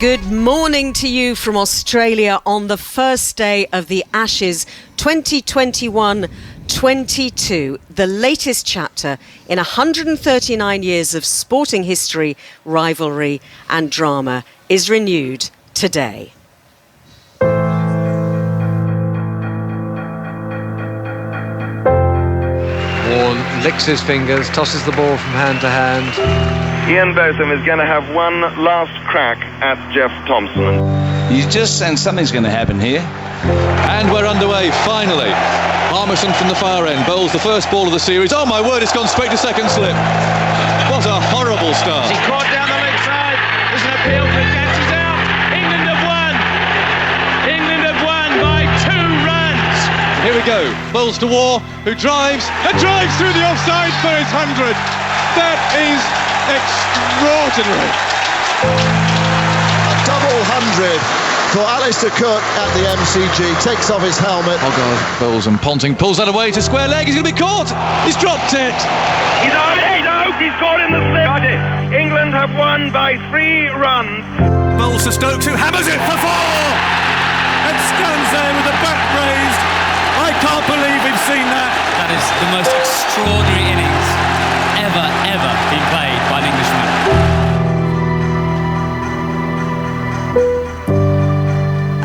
Good morning to you from Australia on the first day of the Ashes 2021-22. The latest chapter in 139 years of sporting history, rivalry and drama is renewed today. Warne licks his fingers, tosses the ball from hand to hand. Ian Botham is going to have one last crack at Jeff Thompson. You just sense something's going to happen here. And we're underway, finally. Harmison from the far end bowls the first ball of the series. Oh my word, it's gone straight to second slip. What a horrible start. He's caught down the leg side. There's an appeal for the catches out. England have won. England have won by 2 runs. Here we go. Bowls to Waugh, who drives through the offside for his 100th. That is extraordinary. A double 100 for Alistair Cook at the MCG. Takes off his helmet. Oh God, Bowles and Ponting pulls that away to square leg. He's going to be caught. He's dropped it. He's out, he's caught in the slip. England have won by 3 runs. Bowles to Stokes, who hammers it for 4 and stands there with the back raised. I can't believe we've seen that. That is the most extraordinary innings ever been played by an Englishman.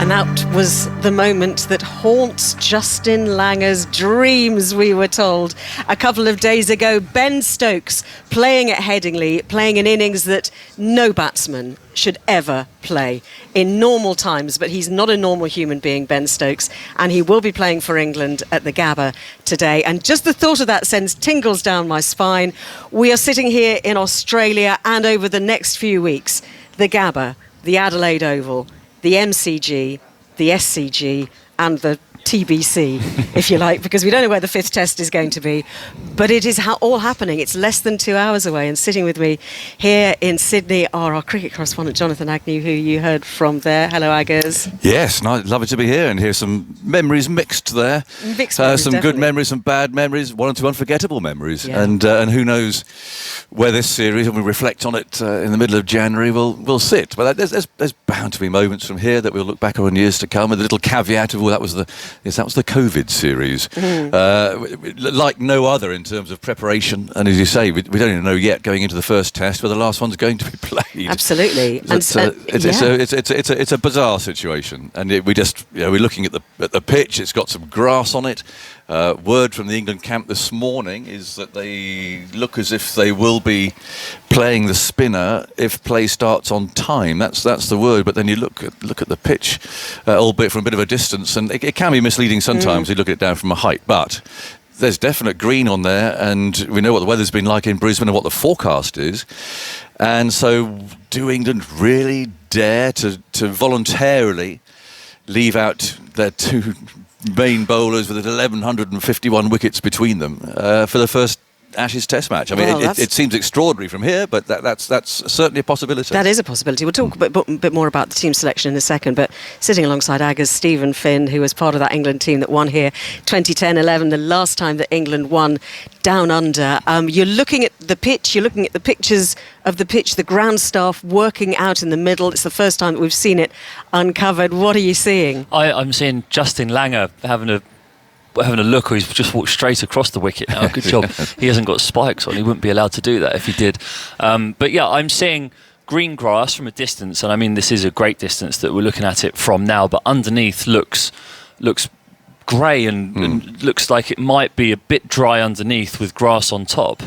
And that was the moment that haunts Justin Langer's dreams, we were told. A couple of days ago, Ben Stokes playing at Headingley, playing an innings that no batsman should ever play in normal times, but he's not a normal human being, Ben Stokes, and he will be playing for England at the Gabba today. And just the thought of that sends tingles down my spine. We are sitting here in Australia, and over the next few weeks, the Gabba, the Adelaide Oval, the MCG, the SCG and the TBC, if you like, because we don't know where the 5th test is going to be. But it is all happening. It's less than 2 hours away. And sitting with me here in Sydney are our cricket correspondent, Jonathan Agnew, who you heard from there. Hello, Aggers. Yes, lovely to be here and hear some memories mixed there. Mixed memories, some definitely. good memories, some bad memories, 1 or 2 unforgettable memories. Yeah. And who knows where this series, when we reflect on it in the middle of January, will sit. But there's bound to be moments from here that we'll look back on years to come with a little caveat of, that was the COVID series. Like no other in terms of preparation. And as you say, we don't even know yet going into the first test where the last one's going to be played. Absolutely. It's a bizarre situation. And we're looking at the pitch. It's got some grass on it. Word from the England camp this morning is that they look as if they will be playing the spinner if play starts on time. That's the word. But then you look at the pitch, albeit from a bit of a distance, and it can be misleading sometimes. You look at it down from a height, but there's definite green on there, and we know what the weather's been like in Brisbane and what the forecast is. And so, do England really dare to voluntarily leave out their 2 main bowlers with 1,151 wickets between them for the first Ashes Test match? I mean, it seems extraordinary from here, but that's certainly a possibility. That is a possibility. We'll talk a bit more about the team selection in a second, but sitting alongside Aggers, Stephen Finn, who was part of that England team that won here 2010-11, the last time that England won down under. You're looking at the pitch, you're looking at the pictures of the pitch, the ground staff working out in the middle. It's the first time that we've seen it uncovered. What are you seeing? I'm seeing Justin Langer having a look, or he's just walked straight across the wicket now. Good job. He hasn't got spikes on. He wouldn't be allowed to do that if he did. But yeah, I'm seeing green grass from a distance, and I mean, this is a great distance that we're looking at it from now, but underneath looks grey and looks like it might be a bit dry underneath with grass on top.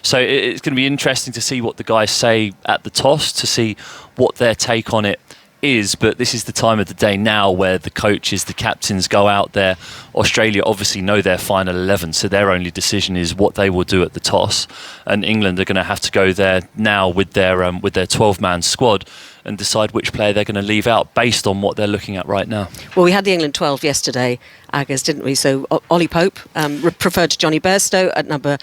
So it's going to be interesting to see what the guys say at the toss, to see what their take on it is. But this is the time of the day now where the coaches, the captains go out there. Australia obviously know their final 11, so their only decision is what they will do at the toss. And England are going to have to go there now with their 12-man squad and decide which player they're going to leave out based on what they're looking at right now. Well, we had the England 12 yesterday, Aggers, didn't we? So Ollie Pope preferred to Johnny Bairstow at number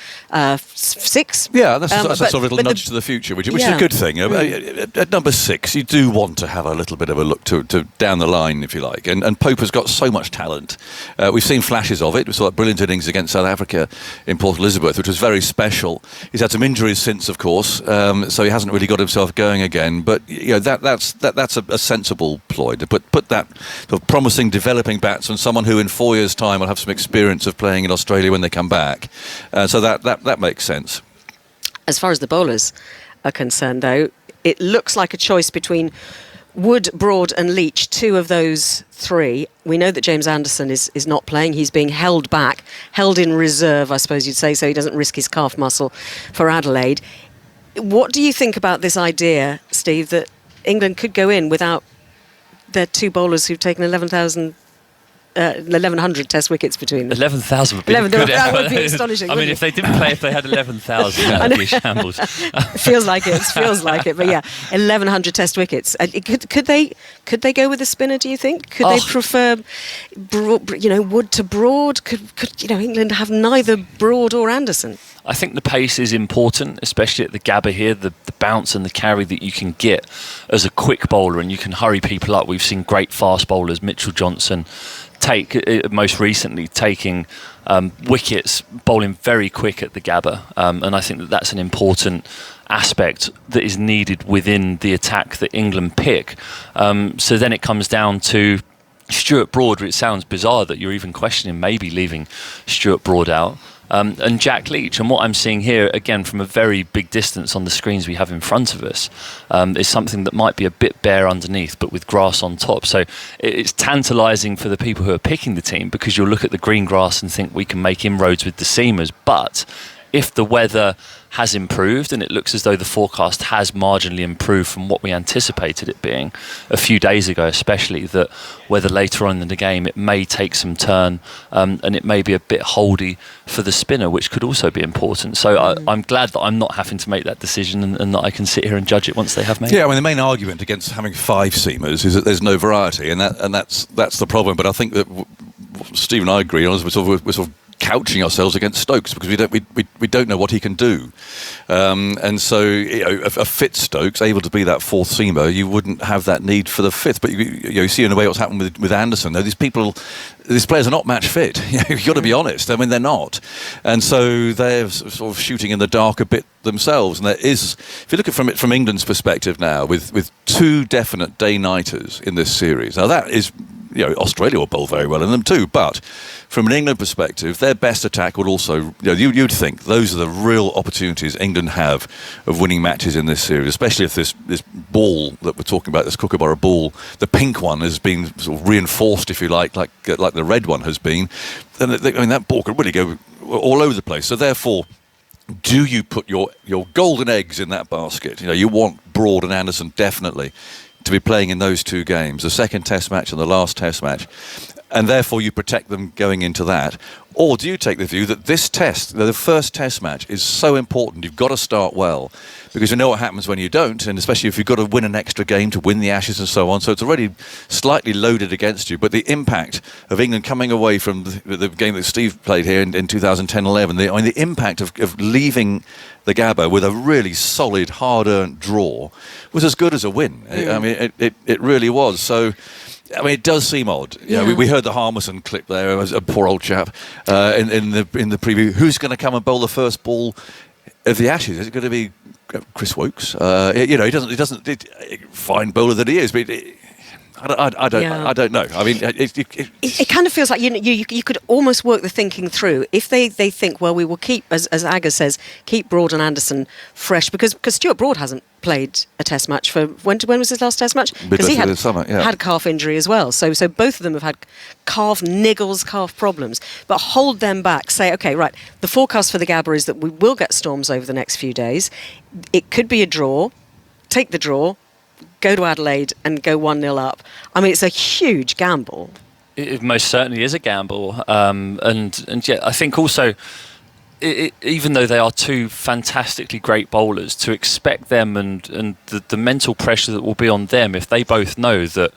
6. Yeah, that's a sort of little nudge to the future, which is a good thing. At number 6, you do want to have a little bit of a look to down the line, if you like. And Pope has got so much talent. We've seen flashes of it. We saw that brilliant innings against South Africa in Port Elizabeth, which was very special. He's had some injuries since, of course, so he hasn't really got himself going again. But that's a sensible ploy to put that sort of promising developing batsman, someone who in 4 years' time will have some experience of playing in Australia when they come back. So that makes sense. As far as the bowlers are concerned, though, it looks like a choice between Wood, Broad and Leach, two of those three. We know that James Anderson is not playing. He's being held back, held in reserve, I suppose you'd say, so he doesn't risk his calf muscle for Adelaide. What do you think about this idea, Steve, that England could go in without their two bowlers who've taken 1,100 Test wickets between them? 11,000 would be 11, good. that would be astonishing. I mean, if they didn't play, if they had 11,000, that would be shambles. Feels like it. But yeah, 1,100 Test wickets. Could they go with a spinner? Do you think? Could they prefer, Wood to Broad? Could England have neither Broad or Anderson? I think the pace is important, especially at the Gabba here, the bounce and the carry that you can get as a quick bowler, and you can hurry people up. We've seen great fast bowlers, Mitchell Johnson, most recently taking wickets, bowling very quick at the Gabba, and I think that's an important aspect that is needed within the attack that England pick. So then it comes down to Stuart Broad. It sounds bizarre that you're even questioning maybe leaving Stuart Broad out. And Jack Leach, and what I'm seeing here, again, from a very big distance on the screens we have in front of us, is something that might be a bit bare underneath, but with grass on top. So it's tantalising for the people who are picking the team, because you'll look at the green grass and think we can make inroads with the seamers. But if the weather has improved, and it looks as though the forecast has marginally improved from what we anticipated it being a few days ago, especially, that whether later on in the game it may take some turn, and it may be a bit holdy for the spinner, which could also be important. So I'm glad that I'm not having to make that decision, and that I can sit here and judge it once they have made it. Yeah, I mean, the main argument against having 5 seamers is that there's no variety, and that's the problem. But I think that Steve and I agree on, we're sort of couching ourselves against Stokes, because we don't know what he can do, and so a fit Stokes able to be that fourth seamer, you wouldn't have that need for the fifth. But you see in a way what's happened with Anderson. These players are not match fit. You've got to be honest. I mean, they're not, and so they're sort of shooting in the dark a bit themselves. And there is, if you look at it from England's perspective now, with 2 definite day-nighters in this series. Now that is, Australia will bowl very well in them too, but from an England perspective, their best attack would also, you'd think those are the real opportunities England have of winning matches in this series, especially if this ball that we're talking about, this Kookaburra ball, the pink one, has been sort of reinforced, if you like the red one has been. Then that ball could really go all over the place. So therefore, do you put your golden eggs in that basket? You want Broad and Anderson definitely to be playing in those 2 games, the second Test match and the last Test match, and therefore you protect them going into that? Or do you take the view that this Test, the first Test match, is so important, you've got to start well, because you know what happens when you don't, and especially if you've got to win an extra game to win the Ashes and so on, so it's already slightly loaded against you. But the impact of England coming away from the game that Steve played here in 2010-11, the impact of leaving the Gabba with a really solid, hard-earned draw was as good as a win. I mean, it really was. So, I mean, it does seem odd. We heard the Harmison clip there. It was a poor old chap in the preview. Who's going to come and bowl the first ball of the Ashes? Is it going to be Chris Woakes? He doesn't. Fine bowler that he is, but. I don't know. I mean, it kind of feels like you could almost work the thinking through. If they think, well, we will keep, as Agger says, keep Broad and Anderson fresh, because Stuart Broad hasn't played a Test match for when was his last Test match? Because he had a calf injury as well. So both of them have had calf niggles, calf problems. But hold them back. Say, okay, right. The forecast for the Gabba is that we will get storms over the next few days. It could be a draw. Take the draw. Go to Adelaide and go 1-0 up. I mean, it's a huge gamble. It most certainly is a gamble, and yet I think also, even though they are 2 fantastically great bowlers, to expect them and the mental pressure that will be on them if they both know that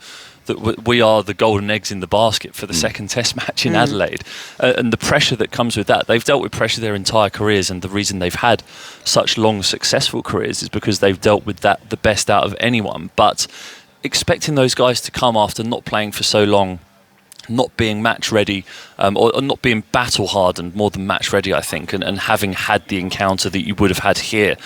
we are the golden eggs in the basket for the second Test match in Adelaide, and the pressure that comes with that. They've dealt with pressure their entire careers, and the reason they've had such long, successful careers is because they've dealt with that the best out of anyone. But expecting those guys to come after not playing for so long, not being match ready, or not being battle hardened more than match ready, I think, and having had the encounter that you would have had here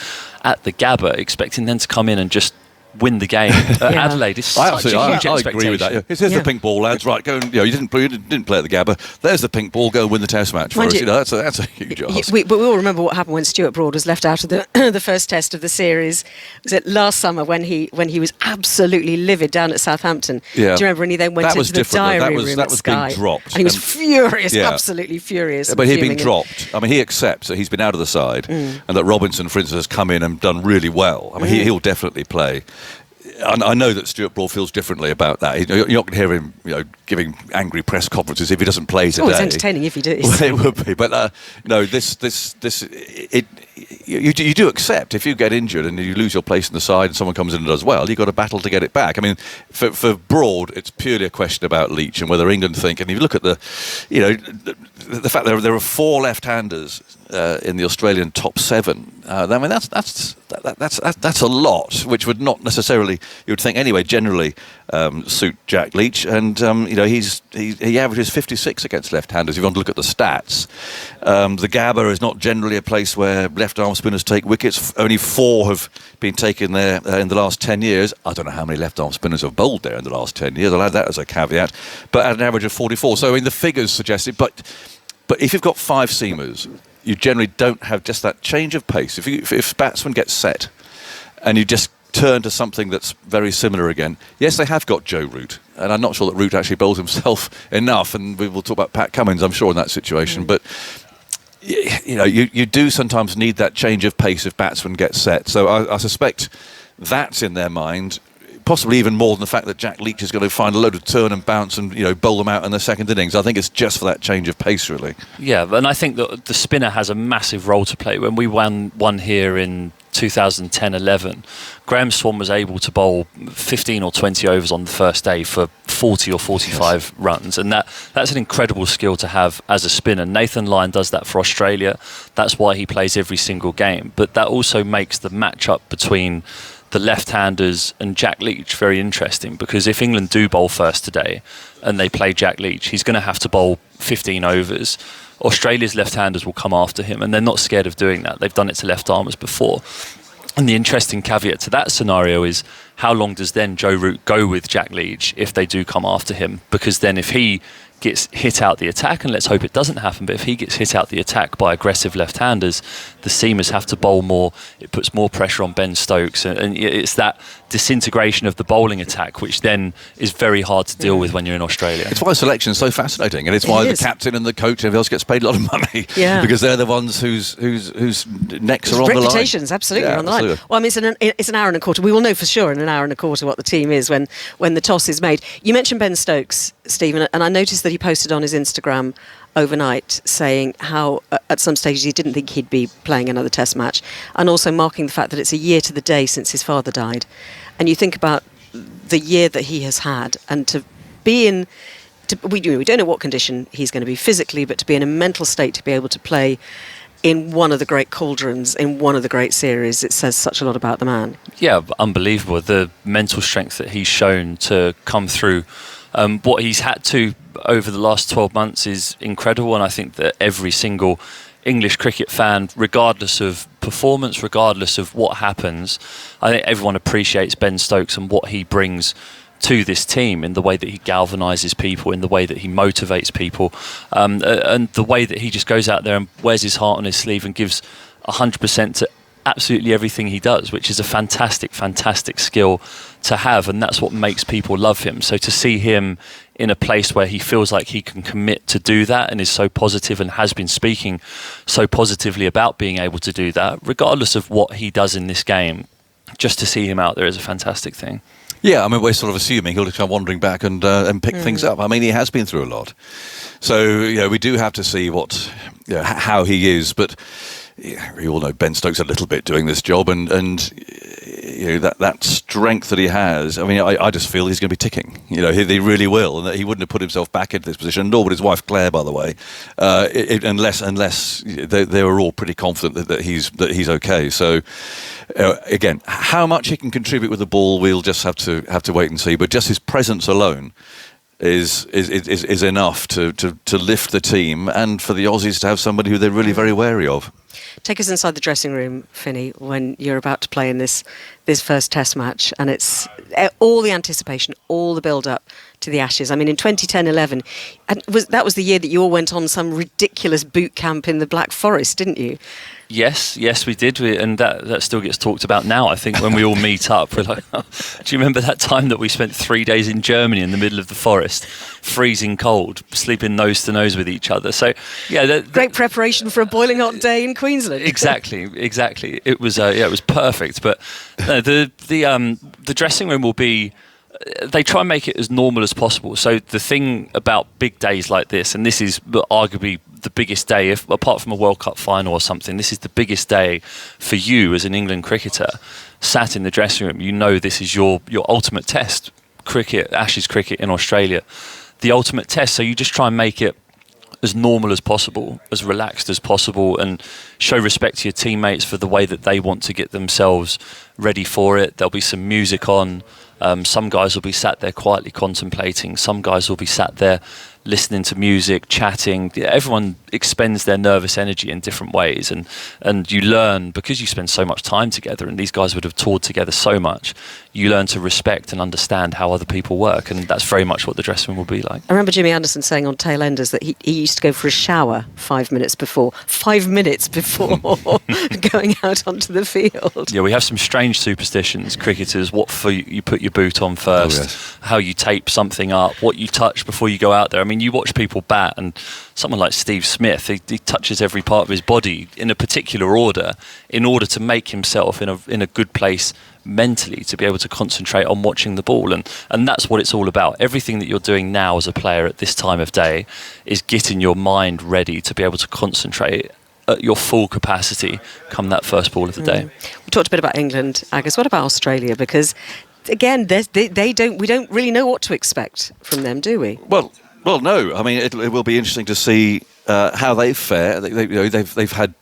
at the Gabba, expecting them to come in and just win the game at Adelaide. It's such a huge I expectation. agree with that. Here's the pink ball, lads. Right, go and you didn't play at the Gabba. There's the pink ball. Go and win the Test match for us. That's a huge ask. But we all remember what happened when Stuart Broad was left out of the first Test of the series. Was it last summer when he was absolutely livid down at Southampton? Yeah. Do you remember when he then went into the diary room at Sky? Being dropped, and he was furious, absolutely furious. But he'd been dropped. I mean, he accepts that he's been out of the side, and that Robinson, for instance, has come in and done really well. I mean, he'll definitely play. I know that Stuart Broad feels differently about that. You're not going to hear him, giving angry press conferences if he doesn't play today. Oh, it's entertaining if he does. Well, it would be, but you do accept if you get injured and you lose your place in the side and someone comes in and does well, you've got to battle to get it back. I mean, for Broad, it's purely a question about Leach and whether England think. And if you look at the fact that there are 4 left-handers in the Australian top 7. I mean, that's a lot, which would not necessarily, you would think anyway, generally suit Jack Leach. And he averages 56 against left-handers. If you want to look at the stats, the Gabba is not generally a place where left-arm spinners take wickets. Only 4 have been taken there in the last 10 years. I don't know how many left-arm spinners have bowled there in the last 10 years. I'll add that as a caveat. But at an average of 44. So I mean, the figures suggest it. But if you've got 5 seamers, you generally don't have just that change of pace. If batsmen get set and you just turn to something that's very similar again. Yes, they have got Joe Root, and I'm not sure that Root actually bowls himself enough, and we will talk about Pat Cummins, I'm sure, in that situation. But you do sometimes need that change of pace if batsmen get set. So I suspect that's in their mind, possibly even more than the fact that Jack Leach is going to find a load of turn and bounce and bowl them out in the second innings. I think it's just for that change of pace, really. Yeah, and I think that the spinner has a massive role to play. When we won here in 2010-11, Graham Swan was able to bowl 15 or 20 overs on the first day for 40 or 45 runs, and that's an incredible skill to have as a spinner. Nathan Lyon does that for Australia. That's why he plays every single game. But that also makes the matchup between the left-handers and Jack Leach very interesting, because if England do bowl first today and they play Jack Leach, he's going to have to bowl 15 overs. Australia's left-handers will come after him, and they're not scared of doing that. They've done it to left-armers before. And the interesting caveat to that scenario is how long does then Joe Root go with Jack Leach if they do come after him? Because then if he gets hit out the attack, and let's hope it doesn't happen, but if he gets hit out the attack by aggressive left-handers, the seamers have to bowl more. It puts more pressure on Ben Stokes, and it's that disintegration of the bowling attack, which then is very hard to deal with when you're in Australia. It's why selection is so fascinating, and it's why the captain and the coach and everyone else gets paid a lot of money, because they're the ones whose necks are on the line. Reputation's absolutely on the line. Well, I mean, it's an hour and a quarter. We will know for sure in an hour and a quarter what the team is when the toss is made. You mentioned Ben Stokes, Stephen, and I noticed that he posted on his Instagram overnight saying how at some stages he didn't think he'd be playing another Test match, and also marking the fact that it's a year to the day since his father died. And you think about the year that he has had, and to be in, we don't know what condition he's going to be physically, but to be in a mental state to be able to play in one of the great cauldrons, in one of the great series, it says such a lot about the man. Yeah, unbelievable. The mental strength that he's shown to come through. What he's had to over the last 12 months is incredible, and I think that every single English cricket fan, regardless of performance, regardless of what happens, I think everyone appreciates Ben Stokes and what he brings to this team in the way that he galvanises people, in the way that he motivates people, and the way that he just goes out there and wears his heart on his sleeve and gives 100% to absolutely everything he does, which is a fantastic, fantastic skill to have, and that's what makes people love him. So to see him in a place where he feels like he can commit to do that and is so positive and has been speaking so positively about being able to do that, regardless of what he does in this game, just to see him out there is a fantastic thing. Yeah, I mean, we're sort of assuming he'll come wandering back and pick things up. I mean, he has been through a lot. So, we do have to see how he is, but we all know Ben Stokes a little bit doing this job, and that strength that he has. I mean, I just feel he's going to be ticking. He really will, and that he wouldn't have put himself back into this position. Nor would his wife Claire, by the way, unless they were all pretty confident that he's okay. So again, how much he can contribute with the ball, we'll just have to wait and see. But just his presence alone is enough to lift the team, and for the Aussies to have somebody who they're really very wary of. Take us inside the dressing room, Finney, when you're about to play in this this first Test match, and it's all the anticipation, all the build-up to the Ashes. I mean, in 2010-11, that was the year that you all went on some ridiculous boot camp in the Black Forest, didn't you? Yes, we did, and that still gets talked about now. I think when we all meet up, we're like, oh, do you remember that time that we spent 3 days in Germany in the middle of the forest, freezing cold, sleeping nose to nose with each other? So, yeah, great preparation for a boiling hot day in Queensland. Exactly. It was it was perfect. But the dressing room will be. They try and make it as normal as possible. So the thing about big days like this, and this is arguably the biggest day, if apart from a World Cup final or something, this is the biggest day for you as an England cricketer. Sat in the dressing room, you know this is your ultimate test. Cricket, Ashes cricket in Australia, the ultimate test. So you just try and make it as normal as possible, as relaxed as possible, and show respect to your teammates for the way that they want to get themselves ready for it. There'll be some music on. Some guys will be sat there quietly contemplating. Some guys will be sat there listening to music, chatting. Everyone expends their nervous energy in different ways, and you learn, because you spend so much time together, and these guys would have toured together so much, you learn to respect and understand how other people work, and that's very much what the dressing room will be like. I remember Jimmy Anderson saying on Tail Enders that he used to go for a shower 5 minutes before going out onto the field. Yeah, we have some strange superstitions, cricketers, what you put your boot on first, how you tape something up, what you touch before you go out there. I mean, you watch people bat, and someone like Steve Smith, he touches every part of his body in a particular order in order to make himself in a good place mentally to be able to concentrate on watching the ball, and that's what it's all about. Everything that you're doing now as a player at this time of day is getting your mind ready to be able to concentrate at your full capacity come that first ball of the day. We talked a bit about England, Agus. What about Australia? Because again, we don't really know what to expect from them, do we? Well, no. I mean, it will be interesting to see how they fare. They've had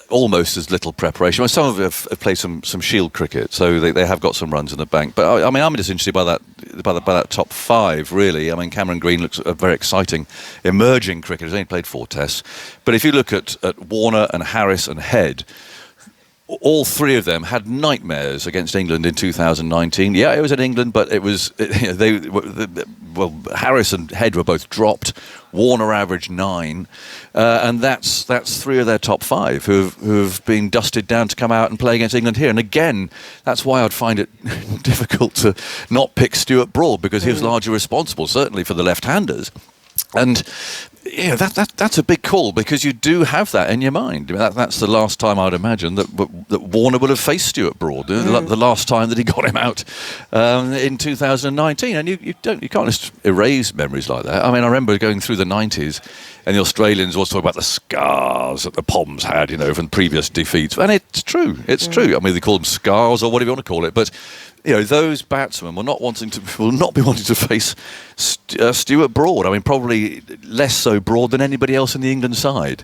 almost as little preparation. Well, some of them have played some Shield cricket, so they have got some runs in the bank. But I mean, I'm just interested by that top five, really. I mean, Cameron Green looks a very exciting emerging cricketer. He's only played 4 tests. But if you look at Warner and Harris and Head, all three of them had nightmares against England in 2019. Yeah, it was in England, but it was Harris and Head were both dropped. Warner averaged 9, and that's 3 of their top 5 who've been dusted down to come out and play against England here. And again, that's why I'd find it difficult to not pick Stuart Broad, because he was largely responsible, certainly for the left-handers. And yeah, that's a big call, because you do have that in your mind. I mean, that's the last time I'd imagine that Warner would have faced Stuart Broad. The last time that he got him out in 2019, and you can't just erase memories like that. I mean, I remember going through the 90s, and the Australians always talk about the scars that the Poms had, from previous defeats, and it's true. It's true. I mean, they call them scars or whatever you want to call it, but those batsmen will not be wanting to face Stuart Broad. I mean, probably less so Broad than anybody else in the England side.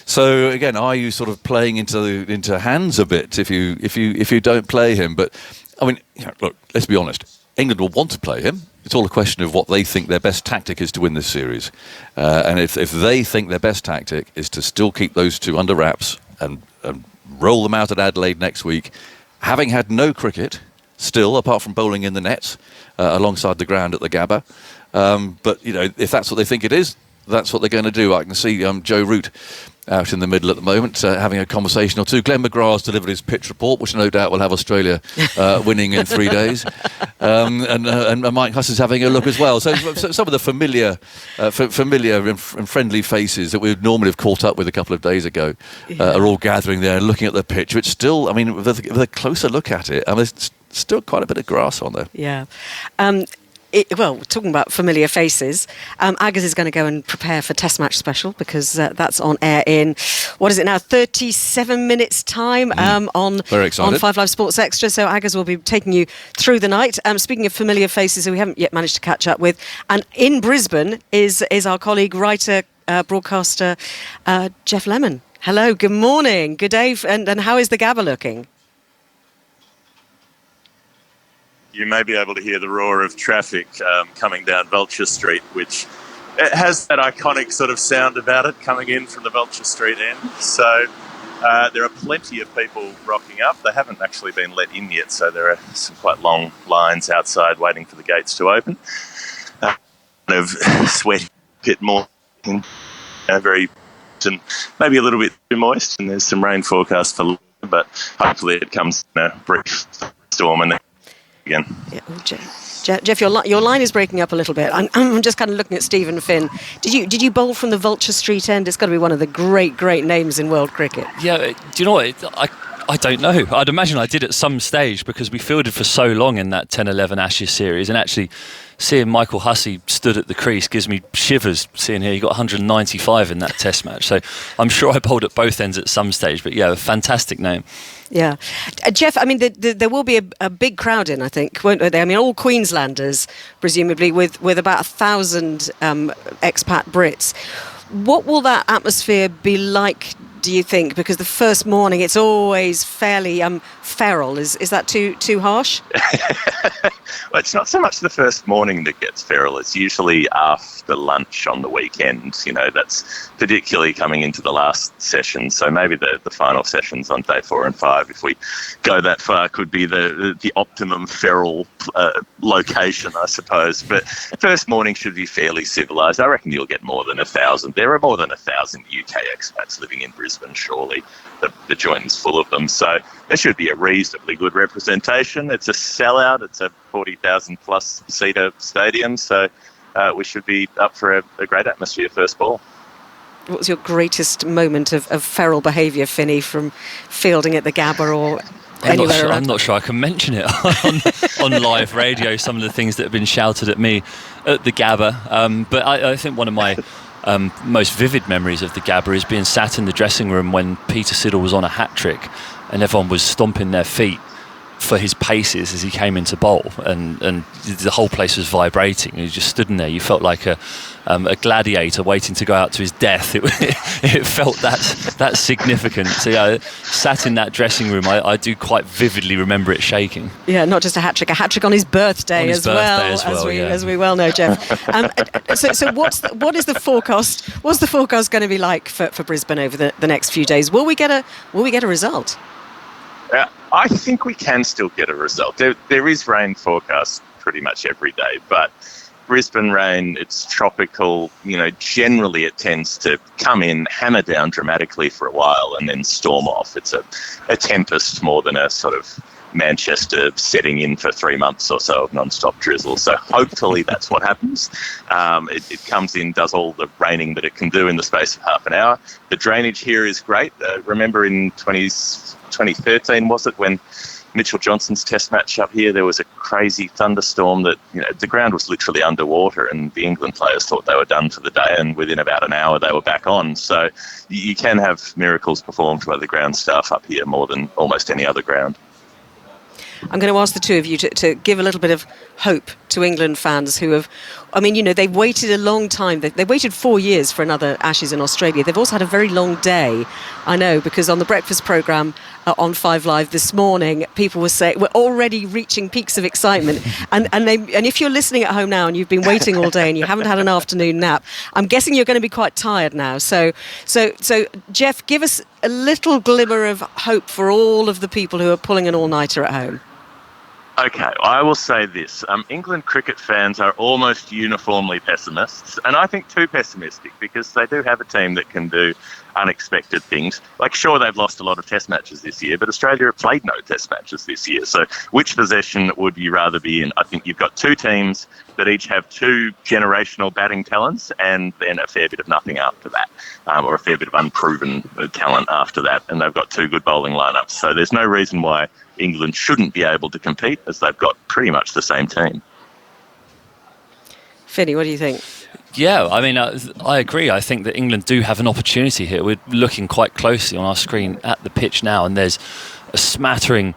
So again, are you sort of playing into hands a bit if you don't play him? But I mean, look, let's be honest. England will want to play him. It's all a question of what they think their best tactic is to win this series. And if they think their best tactic is to still keep those two under wraps and roll them out at Adelaide next week, having had no cricket still, apart from bowling in the nets alongside the ground at the Gabba. But, if that's what they think it is, that's what they're going to do. I can see Joe Root out in the middle at the moment, having a conversation or two. Glenn McGrath's delivered his pitch report, which no doubt will have Australia winning in 3 days. And Mike Huss is having a look as well. So some of the familiar and friendly faces that we would normally have caught up with a couple of days ago are all gathering there and looking at the pitch. Which still, I mean, with a closer look at it, there's still quite a bit of grass on there. Yeah. Talking about familiar faces, Agus is going to go and prepare for Test Match Special, because that's on air in, 37 minutes time on 5 Live Sports Extra. So Agus will be taking you through the night. Speaking of familiar faces who we haven't yet managed to catch up with, and in Brisbane is our colleague, writer, broadcaster, Jeff Lemon. Hello, good morning, good day, and how is the Gabba looking? You may be able to hear the roar of traffic coming down Vulture Street, which it has that iconic sort of sound about it coming in from the Vulture Street end. So There are plenty of people rocking up. They haven't actually been let in yet, so there are some quite long lines outside waiting for the gates to open. Kind of sweaty, a bit more, very, and maybe a little bit too moist, and there's some rain forecast for, but hopefully it comes in a brief storm and then again. Yeah, Jeff, your line is breaking up a little bit. I'm just kind of looking at Stephen Finn. Did you bowl from the Vulture Street end? It's got to be one of the great names in world cricket. Yeah, do you know what? I don't know. I'd imagine I did at some stage because we fielded for so long in that 10-11 Ashes series, and actually seeing Michael Hussey stood at the crease gives me shivers seeing here. He got 195 in that test match. So I'm sure I bowled at both ends at some stage, but yeah, a fantastic name. Yeah. Jeff, I mean, there will be a big crowd in, I think, won't there? I mean, all Queenslanders, presumably, with about 1,000 expat Brits. What will that atmosphere be like, do you think? Because the first morning, it's always fairly feral. Is that too harsh? Well, it's not so much the first morning that gets feral. It's usually after lunch on the weekend. You know, that's particularly coming into the last session. So maybe the final sessions on day 4 and 5, if we go that far, could be the optimum feral location, I suppose. But first morning should be fairly civilised. I reckon you'll get more than 1,000. There are more than 1,000 UK expats living in Brisbane, surely. The joint is full of them. So there should be a reasonably good representation. It's a sellout. It's a 40,000 plus seater stadium. So we should be up for a great atmosphere first ball. What was your greatest moment of feral behaviour, Finney, from fielding at the Gabba or anywhere around? I'm not sure I can mention it on live radio, some of the things that have been shouted at me at the Gabba. But I think one of my most vivid memories of the Gabba is being sat in the dressing room when Peter Siddle was on a hat-trick and everyone was stomping their feet for his paces as he came into bowl, and the whole place was vibrating. He just stood in there. You felt like a gladiator waiting to go out to his death. It felt that significant. So yeah, sat in that dressing room, I do quite vividly remember it shaking. Yeah, not just a hat trick on his birthday, as we well know, Jeff. So what is the forecast? What's the forecast going to be like for Brisbane over the next few days? Will we get a result? I think we can still get a result. There is rain forecast pretty much every day, but Brisbane rain, it's tropical. You know, generally it tends to come in, hammer down dramatically for a while, and then storm off. It's a tempest more than a sort of Manchester setting in for 3 months or so of non-stop drizzle. So hopefully that's what happens. It comes in, does all the raining that it can do in the space of half an hour. The drainage here is great. Remember in 2013, was it, when Mitchell Johnson's test match up here, there was a crazy thunderstorm that, you know, the ground was literally underwater and the England players thought they were done for the day, and within about an hour they were back on. So you can have miracles performed by the ground staff up here more than almost any other ground. I'm going to ask the two of you to give a little bit of hope to England fans who have, I mean, you know, they've waited a long time. They've waited 4 years for another Ashes in Australia. They've also had a very long day, I know, because on the breakfast programme on 5 Live this morning, people were saying we're already reaching peaks of excitement. And if you're listening at home now and you've been waiting all day and you haven't had an afternoon nap, I'm guessing you're going to be quite tired now. So Jeff, give us a little glimmer of hope for all of the people who are pulling an all-nighter at home. Okay, I will say this. England cricket fans are almost uniformly pessimists, and I think too pessimistic, because they do have a team that can do unexpected things. Like, sure, they've lost a lot of test matches this year, but Australia have played no test matches this year. So which possession would you rather be in? I think you've got two teams that each have two generational batting talents and then a fair bit of nothing after that, or a fair bit of unproven talent after that, and they've got two good bowling lineups. So there's no reason why England shouldn't be able to compete, as they've got pretty much the same team. Finney, what do you think? Yeah, I mean, I agree. I think that England do have an opportunity here. We're looking quite closely on our screen at the pitch now, and there's a smattering,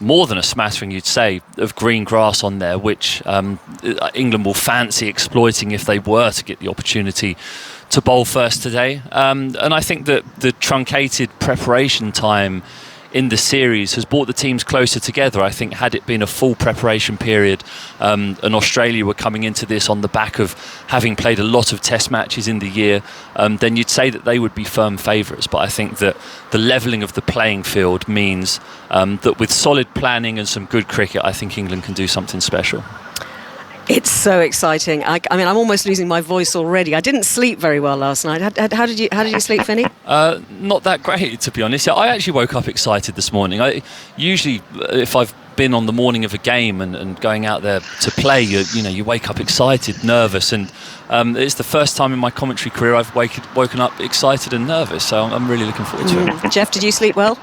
more than a smattering, you'd say, of green grass on there, which England will fancy exploiting if they were to get the opportunity to bowl first today. And I think that the truncated preparation time in the series has brought the teams closer together. I think had it been a full preparation period, and Australia were coming into this on the back of having played a lot of test matches in the year, then you'd say that they would be firm favourites. But I think that the levelling of the playing field means that with solid planning and some good cricket, I think England can do something special. It's so exciting. I mean, I'm almost losing my voice already. I didn't sleep very well last night. How did you sleep, Finney? Not that great, to be honest. I actually woke up excited this morning. Usually, if I've been on the morning of a game and going out there to play, you wake up excited, nervous, and it's the first time in my commentary career I've woken up excited and nervous. So I'm really looking forward to it. Jeff, did you sleep well?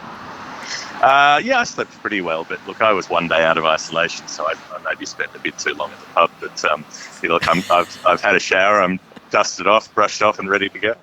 Yeah, I slept pretty well, but look, I was one day out of isolation, so I maybe spent a bit too long at the pub. But look, I've had a shower, I'm dusted off, brushed off, and ready to go.